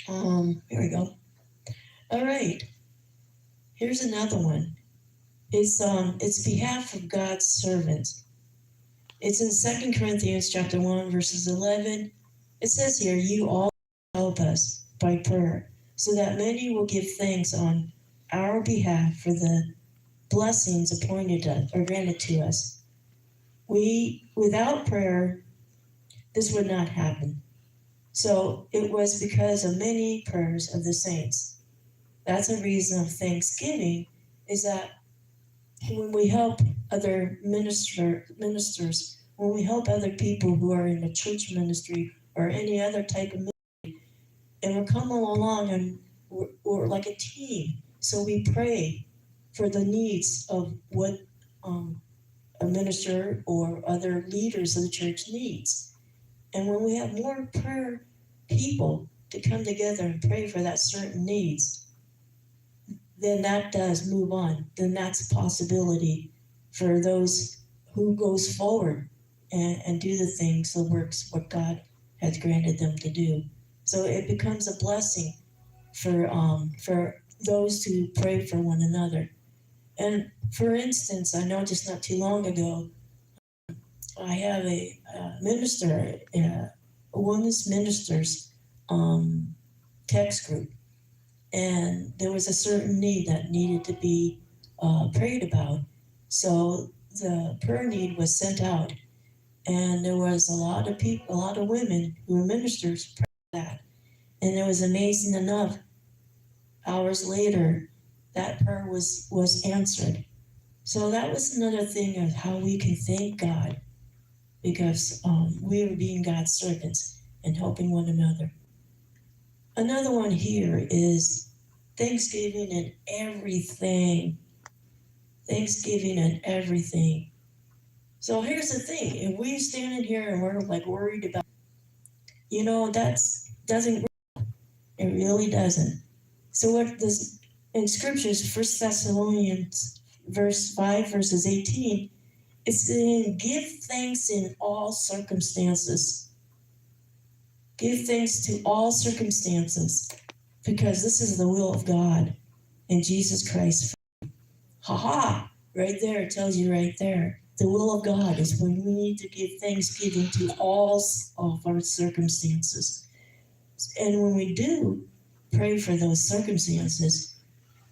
Here we go. All right. Here's another one. It's behalf of God's servant. It's in 2 Corinthians chapter 1, verses 11. It says here, you all help us by prayer, so that many will give thanks on our behalf for the blessings appointed us or granted to us. Without prayer, this would not happen. So it was because of many prayers of the saints. That's a reason of thanksgiving, is that when we help other ministers, when we help other people who are in the church ministry or any other type of ministry, and we're coming along and we're like a team. So we pray for the needs of what a minister or other leaders of the church needs. And when we have more prayer people to come together and pray for that certain needs, then that does move on. Then that's a possibility for those who goes forward and do the things, the works, what God has granted them to do. So it becomes a blessing for those who pray for one another. And for instance, I know just not too long ago, I have a minister, a women's ministers text group, and there was a certain need that needed to be prayed about. So the prayer need was sent out, and there was a lot of people, a lot of women who were ministers prayed that, and it was amazing enough. Hours later, that prayer was answered. So that was another thing of how we can thank God, because we are being God's servants and helping one another. Another one here is Thanksgiving and everything. Thanksgiving and everything. So here's the thing: if we stand in here and we're like worried about, that doesn't. It really doesn't. So what this in scriptures, 1 Thessalonians verse 5, verses 18, it's saying, give thanks in all circumstances. Give thanks to all circumstances, because this is the will of God in Jesus Christ. Ha! Right there, it tells you right there. The will of God is when we need to give thanksgiving to all of our circumstances. And when we do pray for those circumstances,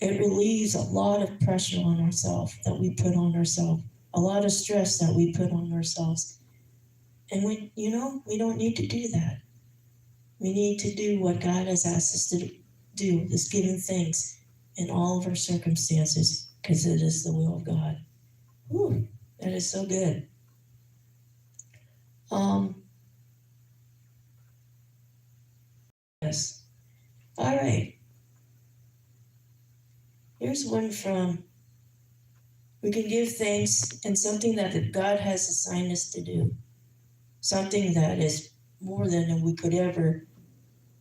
it relieves a lot of pressure on ourselves that we put on ourselves, a lot of stress that we put on ourselves. And we don't need to do that. We need to do what God has asked us to do, is giving thanks in all of our circumstances, because it is the will of God. Whew, that is so good. Yes. All right. Here's one from, we can give thanks in something that God has assigned us to do, something that is more than we could ever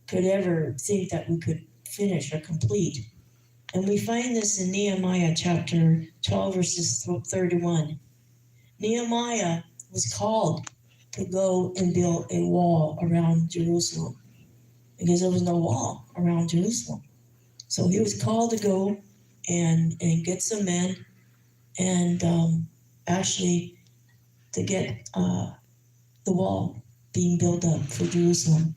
think that we could finish or complete. And we find this in Nehemiah chapter 12, verses 31. Nehemiah was called to go and build a wall around Jerusalem, because there was no wall around Jerusalem. So he was called to go and get some men and actually to get the wall being built up for Jerusalem.